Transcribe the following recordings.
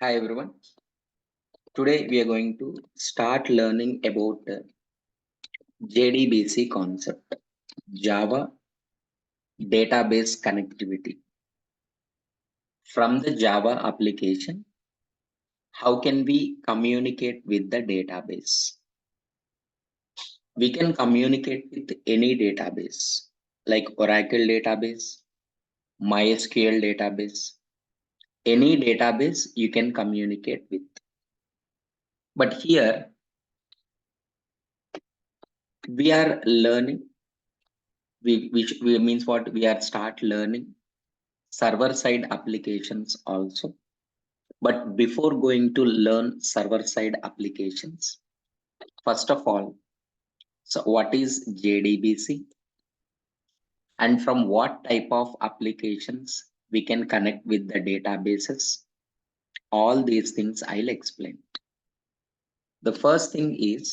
Hi everyone. Today we are going to start learning about JDBC concept, Java database connectivity. From the Java application, how can we communicate with the database? We can communicate with any database like Oracle database, MySQL database, any database you can communicate with. But here we are learning, which means what we are start learning server side applications also. But before going to learn server side applications, first of all, so what is JDBC and from what type of applications we can connect with the databases? All these things I'll explain. The first thing,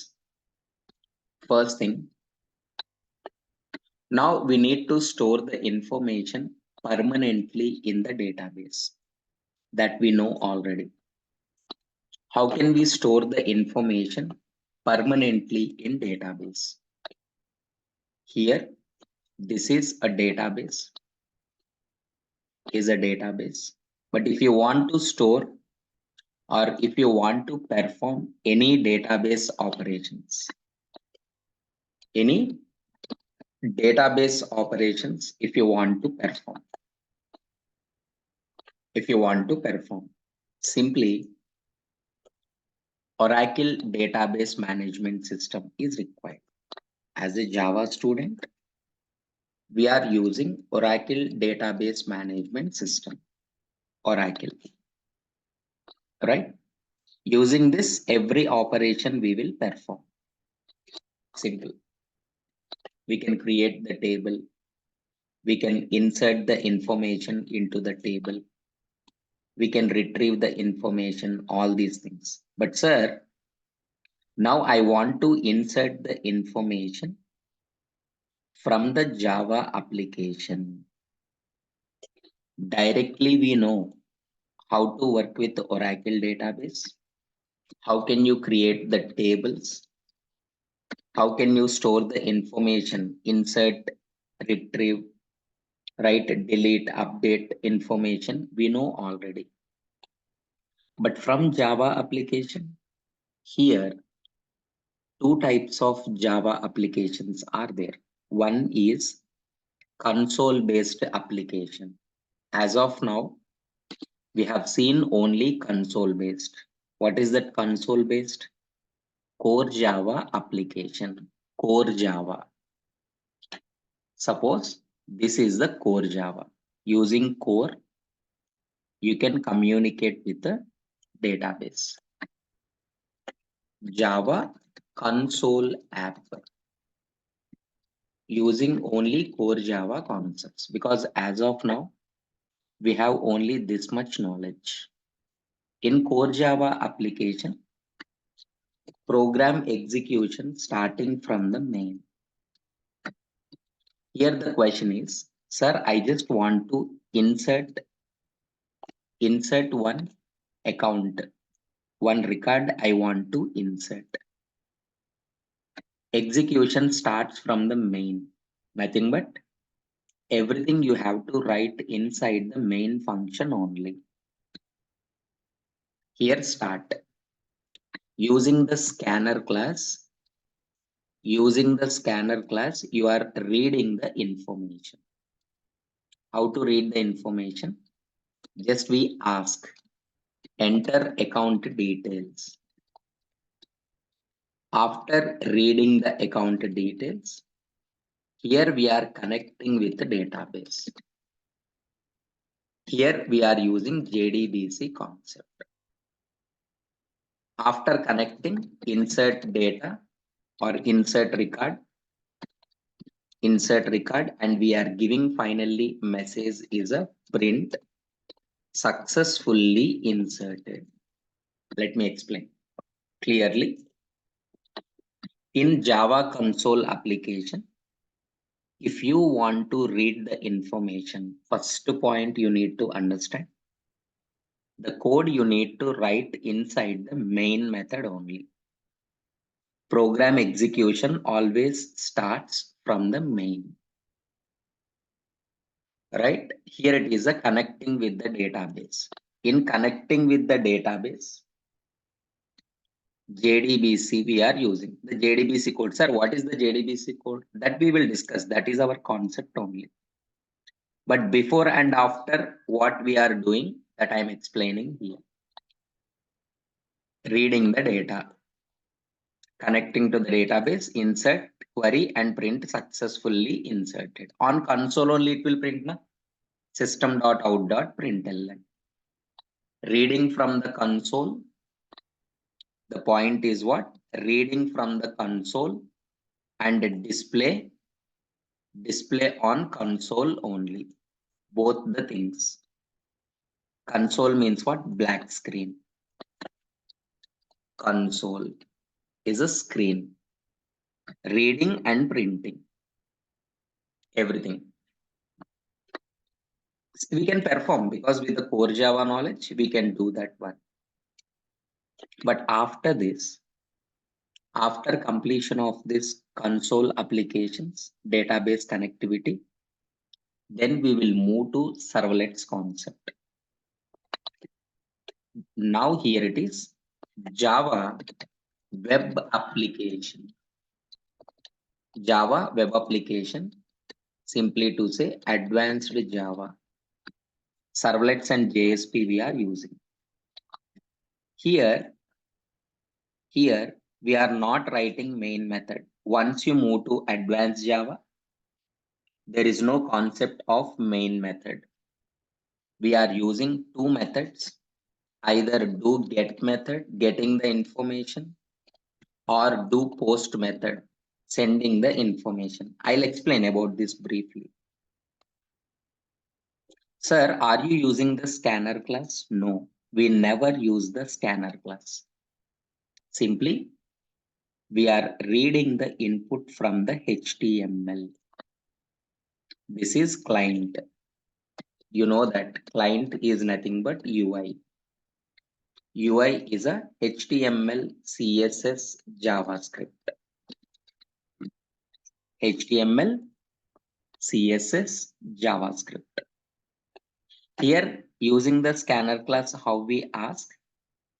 now we need to store the information permanently in the database that we know already. How can we store the information permanently in database? Here, this is a database, But if you want to store or if you want to perform any database operations, any database operations, if you want to perform, simply Oracle database management system is required. As a Java student, we are using Oracle database management system, Oracle, right? Using this, every operation we will perform. Simple. We can create the table. We can insert the information into the table. We can retrieve the information, all these things. But sir, now I want to insert the information from the Java application. Directly we know how to work with the Oracle database. How can you create the tables? How can you store the information, insert, retrieve, write, delete, update information? We know already. But from Java application, here, two types of Java applications are there. One is console-based application. As of now, we have seen only console-based. What is that console-based? Core Java application. Core Java. Suppose this is the core Java. Using core, you can communicate with the database. Java console app using only core Java concepts, because as of now, we have only this much knowledge. In core Java application, program execution starting from the main. Here the question is, sir, I just want to insert one account, one record I want to insert. Execution starts from the main, nothing but everything you have to write inside the main function only. Here start. Using the scanner class, you are reading the information. How to read the information? Just we ask, enter account details. After reading the account details, here we are connecting with the database. Here we are using JDBC concept. After connecting, insert data or insert record, and we are giving finally message is a print successfully inserted. Let me explain clearly. In Java console application, if you want to read the information, first point you need to understand, The code you need to write inside the main method only. Program execution always starts from the main. Right? Here it is a connecting with the database. In connecting with the database, JDBC we are using. The JDBC code. Sir, what is the JDBC code? That we will discuss. That is our concept only. But before and after what we are doing, that I am explaining here. Reading the data, connecting to the database, insert, query and print successfully inserted. On console only it will print na? System.out.println. Reading from the console. The point is what? Reading from the console and display on console only. Both the things. Console means what? Black screen. Console is a screen. Reading and printing. Everything. We can perform because with the core Java knowledge, we can do that one. But after this, after completion of this console applications, database connectivity, then we will move to servlets concept. Now here it is Java web application. Java web application, simply to say advanced Java. Servlets and JSP we are using. Here we are not writing main method. Once you move to advanced Java, there is no concept of main method. We are using two methods, either do get method, getting the information, or do post method, sending the information. I'll explain about this briefly. Sir, are you using the scanner class? No, we never use the scanner class. Simply, we are reading the input from the HTML. This is client. You know that client is nothing but UI. UI is a HTML, CSS, JavaScript. HTML, CSS, JavaScript. Here, using the scanner class, how we ask,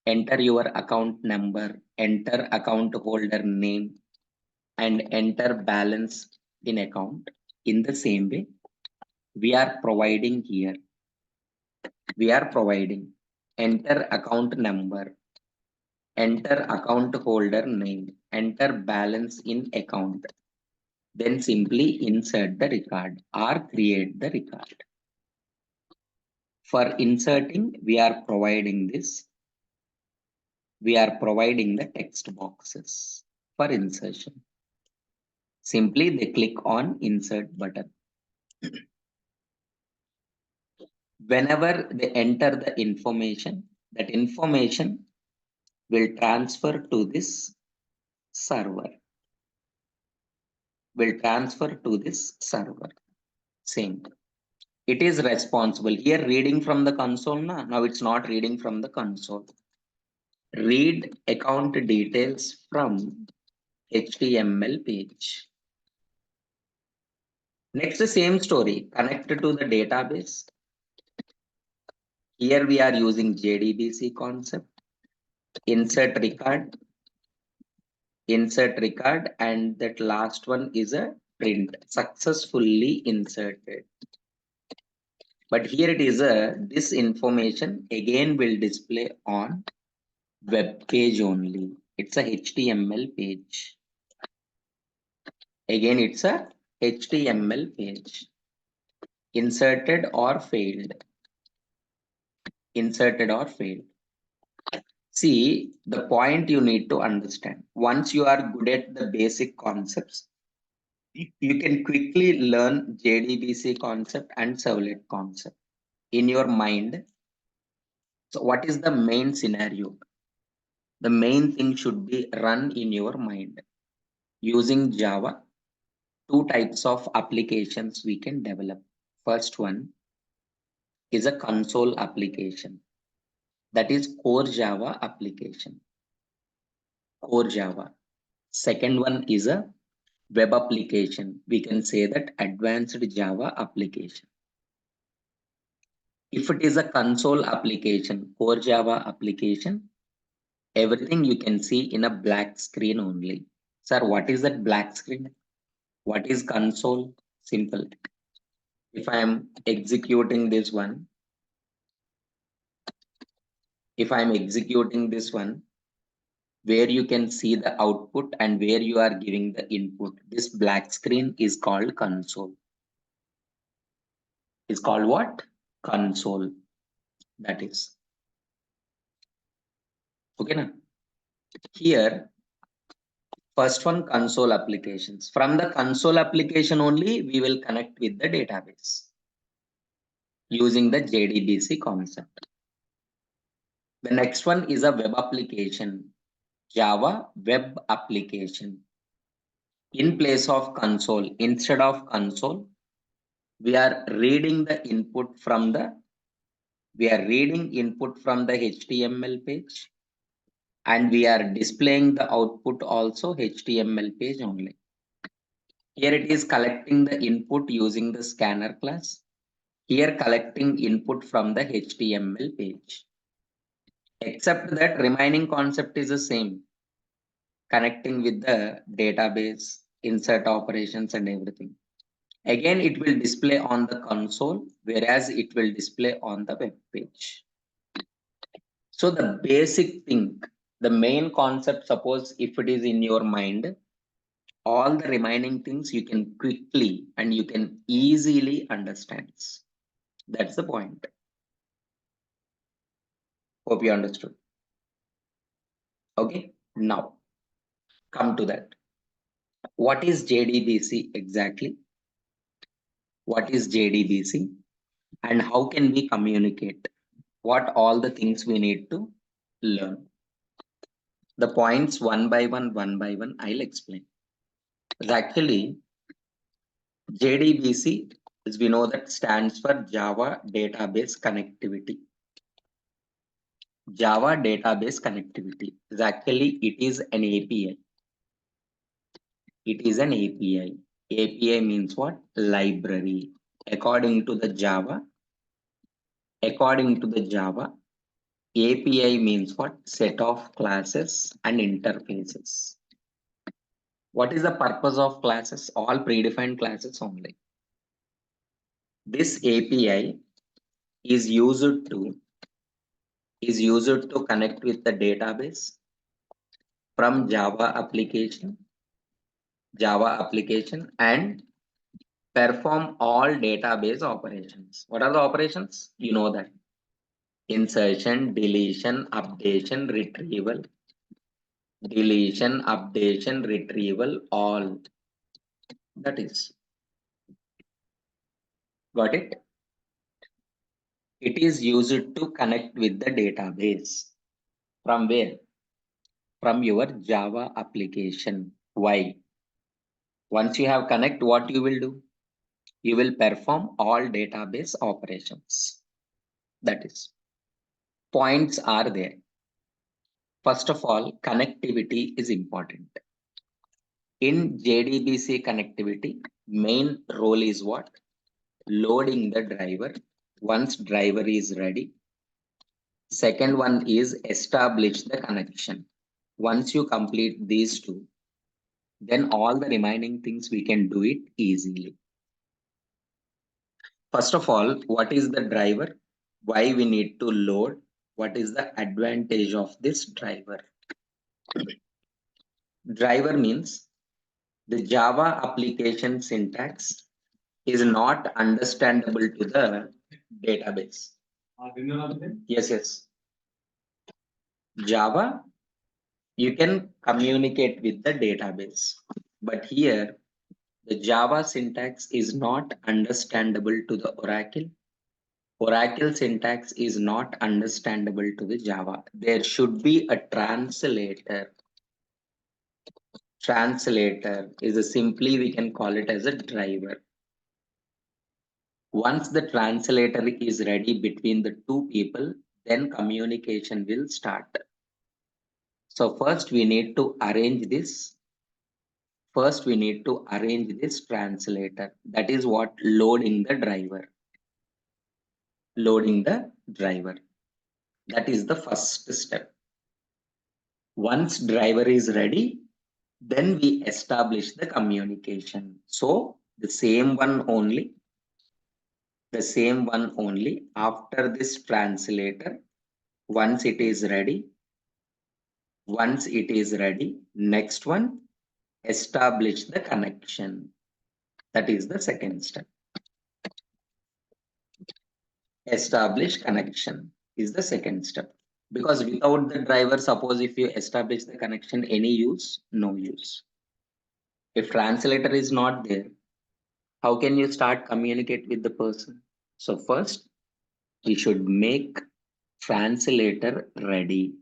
enter your account number, enter account holder name, and enter balance in account. In the same way, we are providing here. We are providing enter account number, enter account holder name, enter balance in account. Then simply insert the record or create the record. For inserting, we are providing this. We are providing the text boxes for insertion. Simply they click on insert button. Whenever they enter the information, that information will transfer to this server. Will transfer to this server. Same. It is responsible. Here reading from the console. Now it's not reading from the console. Read account details from HTML page. Next, the same story. Connected to the database. Here we are using JDBC concept. Insert record, and that last one is a print, successfully inserted. But here it is this information again will display on web page only. It's a HTML page. Again, it's a HTML page. Inserted or failed. Inserted or failed. See, the point you need to understand. Once you are good at the basic concepts, you can quickly learn JDBC concept and servlet concept in your mind. So what is the main scenario? The main thing should be run in your mind. Using Java, two types of applications we can develop. First one is a console application. That is core Java application. Core Java. Second one is a web application. We can say that advanced Java application. If it is a console application, core Java application, everything you can see in a black screen only. Sir, what is that black screen? What is console? Simple. If I am executing this one, where you can see the output and where you are giving the input, this black screen is called console. Is called what? Console. That is. Okay, now. Here, first one, console applications. From the console application only, we will connect with the database using the JDBC concept. The next one is a web application, Java web application. In place of console, instead of console, we are reading input from the HTML page, and we are displaying the output also HTML page only. Here it is collecting the input using the scanner class. Here collecting input from the HTML page. Except that remaining concept is the same. Connecting with the database, insert operations and everything. Again, it will display on the console, whereas it will display on the web page. So the basic thing, the main concept, suppose if it is in your mind, all the remaining things you can quickly and you can easily understand. That's the point. Hope you understood. Okay, now come to that. What is JDBC exactly? What is JDBC and how can we communicate? What all the things we need to learn? The points one by one, I'll explain. Actually, JDBC, as we know, that stands for Java Database Connectivity. Java Database Connectivity. Actually, it is an API. It is an API. API means what? Library. According to the Java, API means what? Set of classes and interfaces. What is the purpose of classes? All predefined classes only. This API is used to connect with the database from Java application and perform all database operations. What are the operations? You know that. Insertion, deletion, updation, retrieval, all. That is. Got it? It is used to connect with the database. From where? From your Java application. Why? Once you have connect, what you will do? You will perform all database operations. That is. Points are there. First of all, connectivity is important. In JDBC connectivity, main role is what? Loading the driver. Once driver is ready. Second one is establish the connection. Once you complete these two, then all the remaining things we can do it easily. First of all, what is the driver? Why we need to load? What is the advantage of this driver? Driver means the Java application syntax is not understandable to the database. Yes. Java, you can communicate with the database, but here the Java syntax is not understandable to the Oracle. Oracle syntax is not understandable to the Java. There should be a translator. Translator is simply we can call it as a driver. Once the translator is ready between the two people, then communication will start. So first we need to arrange this. First we need to arrange this translator. That is what loading the driver. Loading the driver. That is the first step. Once driver is ready, then we establish the communication. So the same one only after this translator, once it is ready, next one, establish the connection. That is the second step. Establish connection is the second step. Because without the driver, suppose if you establish the connection, any use? No use. If translator is not there, how can you start communicate with the person? So first, we should make translator ready.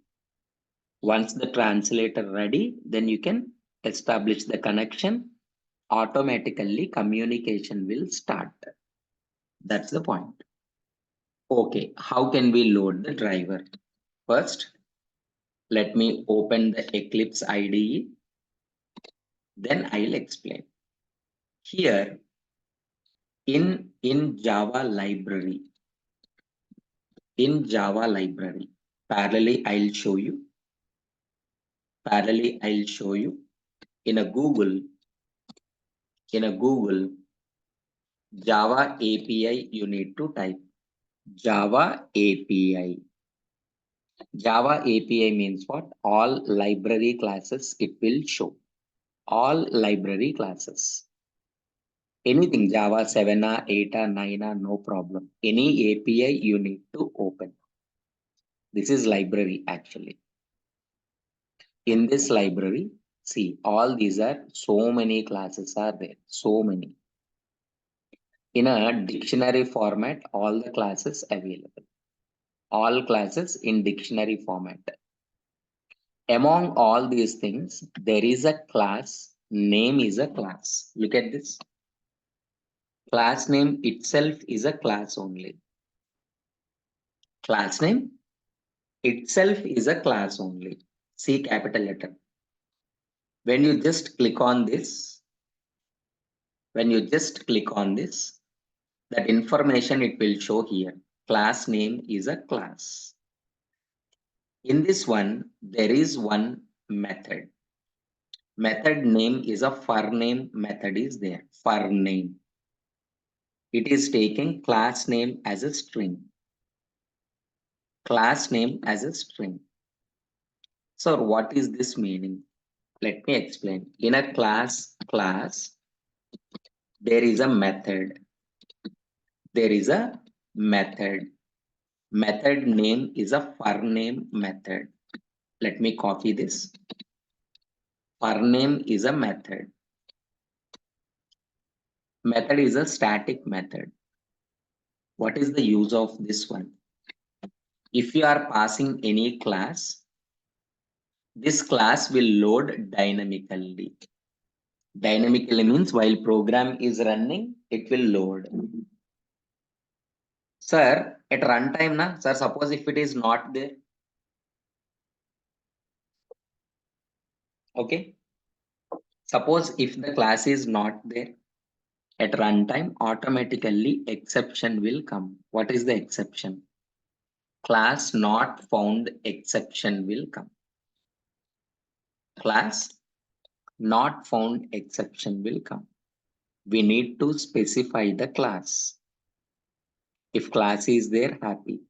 Once the translator ready, then you can establish the connection. Automatically communication will start. That's the point. Okay, how can we load the driver? First, let me open the Eclipse IDE. Then I'll explain. Here in Java library, parallelly I'll show you. In a Google Java API, you need to type Java API. Java API means what? All library classes it will show. All library classes. Anything Java 7, 8, 9, no problem. Any API you need to open. This is library actually. In this library, see, all these are so many classes are there. So many. In a dictionary format, all the classes available. All classes in dictionary format. Among all these things, there is a class. Name is a class. Look at this. Class name itself is a class only. Class name itself is a class only. See capital letter. When you just click on this, that information it will show here. Class name is a class. In this one, there is one method. Method name is a for name method is there. For name. It is taking class name as a string. Class name as a string. So what is this meaning? Let me explain. In a class, there is a method. Method name is a for name method. Let me copy this. For name is a method. Method is a static method. What is the use of this one? If you are passing any class, this class will load dynamically. Dynamically means while program is running, it will load. Sir, at runtime, na? Sir, suppose if it is not there. Okay. Suppose if the class is not there, at runtime, automatically exception will come. What is the exception? Class not found exception will come. Class not found exception will come. We need to specify the class. If class is there, happy.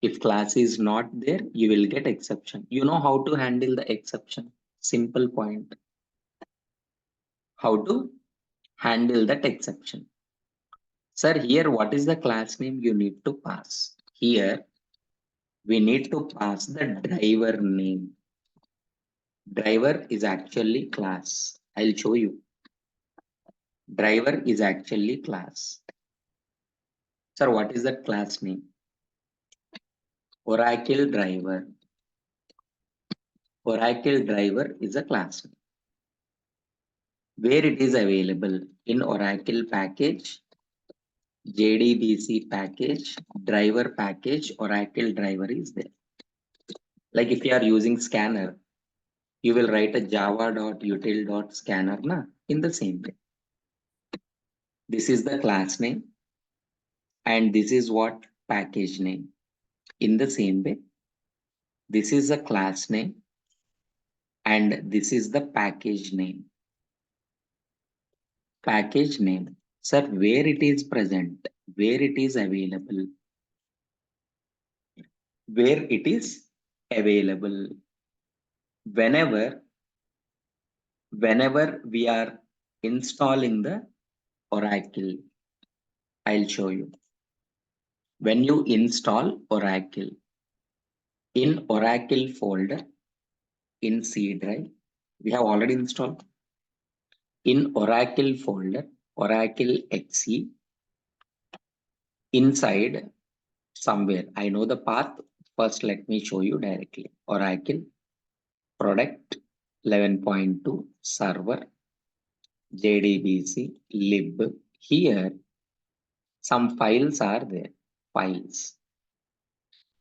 If class is not there, you will get exception. You know how to handle the exception. Simple point. How to handle that exception. Sir, here what is the class name you need to pass? Here we need to pass the driver name. Driver is actually class. I'll show you. Driver is actually class. Sir, what is that class name? Oracle driver. Oracle driver is a class name. Where it is available? In Oracle package. JDBC package, driver package, Oracle driver is there. Like if you are using scanner, you will write a java.util.scanner na, in the same way. This is the class name and this is what package name. In the same way, this is a class name and this is the package name. Package name. Sir, where it is present, where it is available, where it is available. Whenever we are installing the Oracle, I'll show you. When you install Oracle, in Oracle folder, in C drive, we have already installed. In Oracle folder, Oracle XE, inside somewhere, I know the path. First, let me show you directly. Oracle product 11.2 server JDBC lib. Here, some files are there. Files.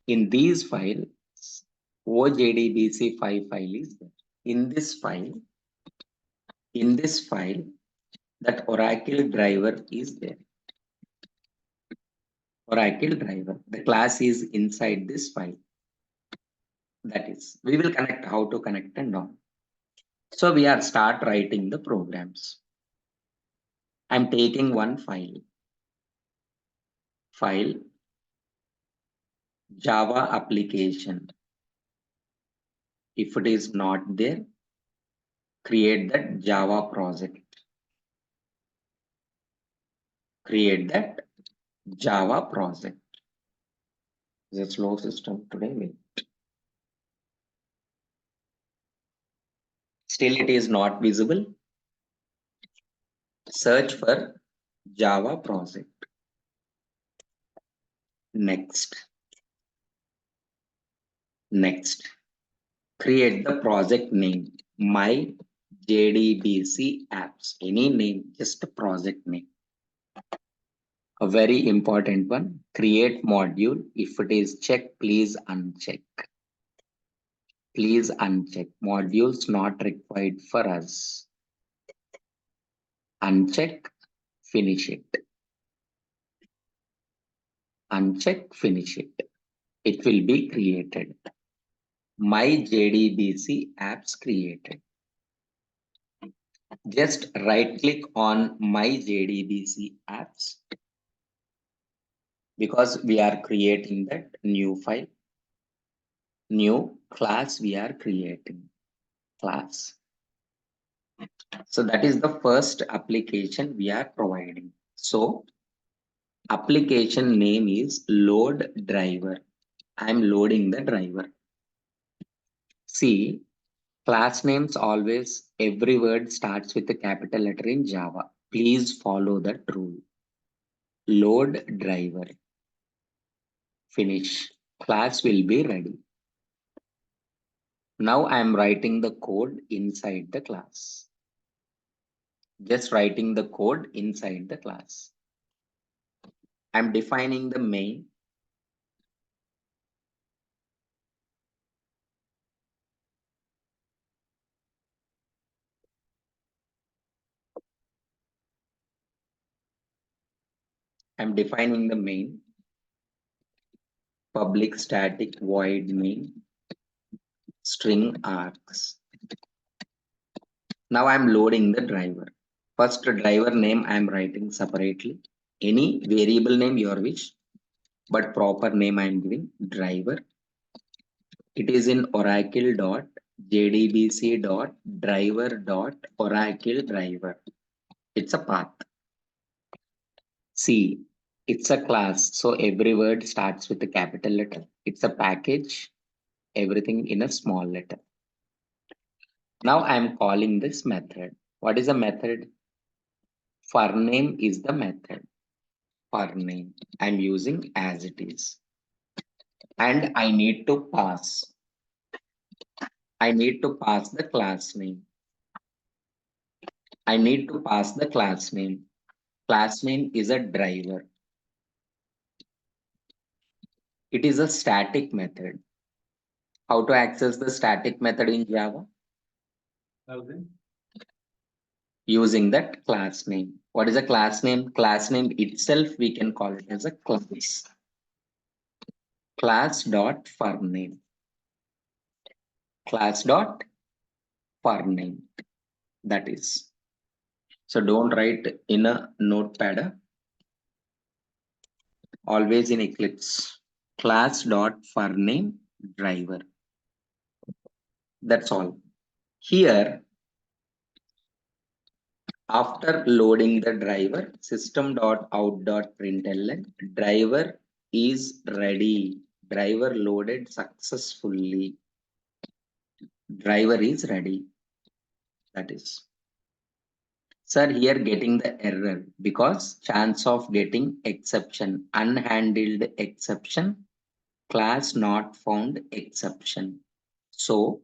In these files, OJDBC 5 file is there. In this file, that Oracle driver is there. Oracle driver. The class is inside this file. That is, we will connect how to connect and all. So we are start writing the programs. I'm taking one file. File Java application. If it is not there, create that Java project. Create that Java project. It's a slow system today. Wait. Still it is not visible. Search for Java project. Next. Create the project name. My JDBC apps. Any name, just a project name. A very important one. Create module. If it is checked, please uncheck. Please uncheck. Modules not required for us. Uncheck, finish it. Uncheck, finish it. It will be created. My JDBC apps created. Just right click on my JDBC apps because we are creating that new file. New class we are creating. Class. So that is the first application we are providing. So application name is load driver. I'm loading the driver. See, class names always, every word starts with a capital letter in Java. Please follow that rule. Load driver. Finish. Class will be ready. Now I am writing the code inside the class. Just writing the code inside the class. I'm defining the main. I'm defining the main. Public static void main. String args. Now I'm loading the driver. First driver name I'm writing separately. Any variable name your wish, but proper name I'm giving driver. It is in Oracle dot JDBC dot driver dot Oracle driver. It's a path. See, it's a class, so every word starts with a capital letter. It's a package, everything in a small letter. Now I'm calling this method. What is a method? For name is the method. For name I'm using as it is. And I need to pass. I need to pass the class name. I need to pass the class name. Class name is a driver. It is a static method. How to access the static method in Java? Using that class name. What is a class name? Class name itself, we can call it as a class. Class dot for name. Class dot for name. That is. So don't write in a notepad. Always in Eclipse. Class dot for name driver. That's all. Here, after loading the driver, system.out.println, driver is ready. Driver loaded successfully. Driver is ready. That is. Sir, here getting the error because chance of getting exception, unhandled exception, class not found exception. So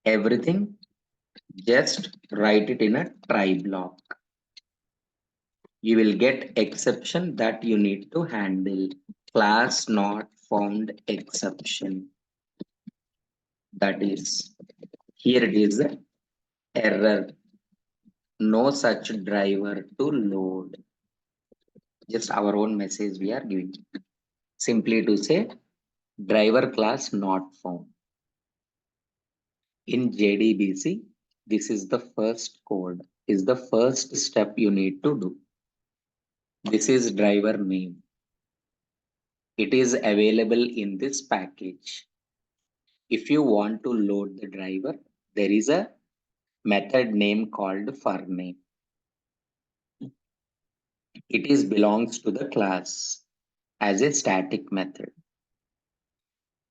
everything just write it in a try block. You will get exception that you need to handle. Class not found exception. That is, here it is the error. No such driver to load. Just our own message we are giving. Simply to say driver class not found. In JDBC, this is the first code, is the first step you need to do. This is driver name. It is available in this package. If you want to load the driver, there is a method name called for name. It is belongs to the class as a static method.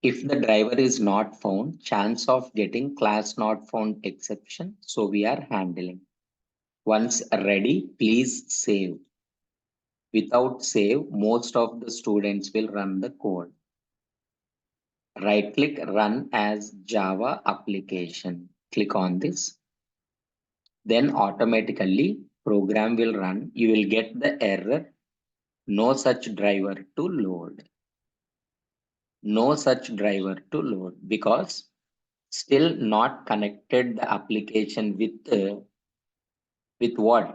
If the driver is not found, chance of getting class not found exception. So we are handling. Once ready, please save. Without save, most of the students will run the code. Right click, run as Java application. Click on this. Then automatically program will run. You will get the error. No such driver to load. No such driver to load because still not connected the application with what?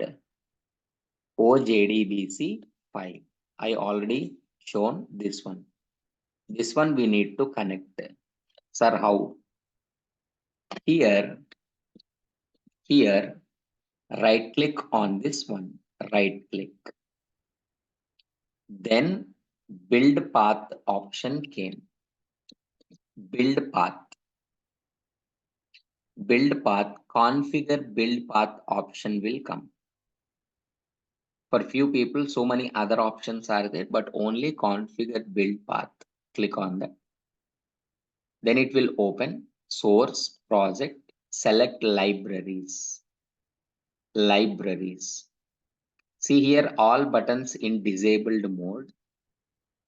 OJDBC 5. I already shown this one. This one we need to connect. Sir, how? Here, right click on this one. Right click. Then build path option came. Build path. Build path, configure build path option will come. For few people, so many other options are there, but only configure build path. Click on that. Then it will open source project, select libraries. Libraries. See here all buttons in disabled mode.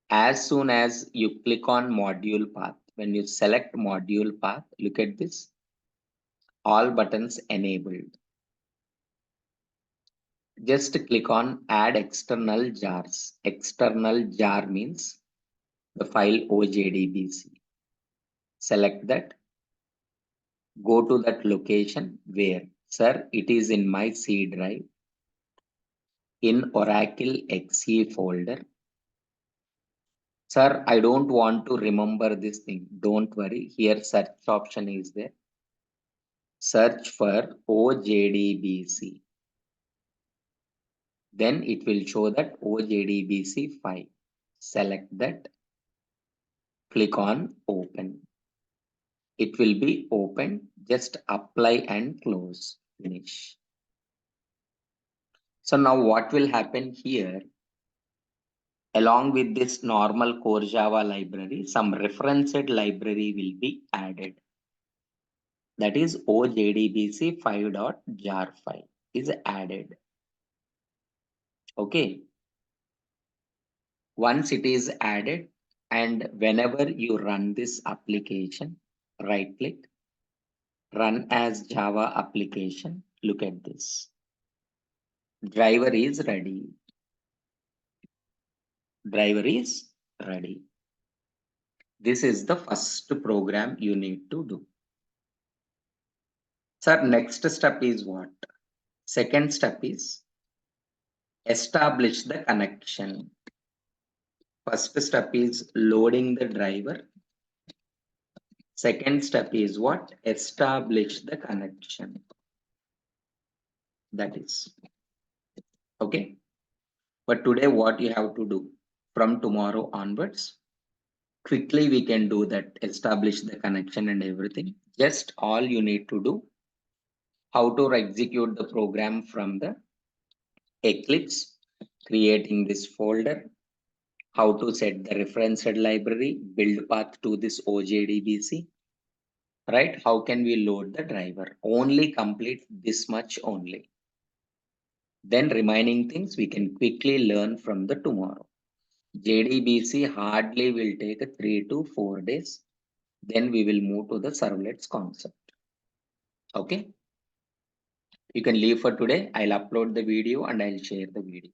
As soon as you click on module path, when you select module path, look at this. All buttons enabled. Just click on add external jars. External jar means the file OJDBC. Select that. Go to that location where, sir, it is in my C drive in Oracle XE folder. Sir, I don't want to remember this thing. Don't worry. Here search option is there. Search for OJDBC. Then it will show that OJDBC file. Select that. Click on open. It will be open. Just apply and close. Finish. So now what will happen here? Along with this normal core Java library, some referenced library will be added. That is OJDBC 5.jar file is added. Okay. Once it is added, and whenever you run this application, right click, run as Java application. Look at this. Driver is ready. Driver is ready. This is the first program you need to do. Sir, next step is what? Second step is establish the connection. First step is loading the driver. Second step is what? Establish the connection. That is okay. But today, what you have to do from tomorrow onwards, quickly we can do that, establish the connection and everything. Just all you need to do, how to execute the program from the Eclipse, creating this folder, how to set the referenced library, build path to this OJDBC, right? How can we load the driver? Only complete this much only. Then remaining things we can quickly learn from the tomorrow. JDBC hardly will take 3 to 4 days. Then we will move to the servlets concept. Okay. You can leave for today. I'll upload the video and I'll share the video.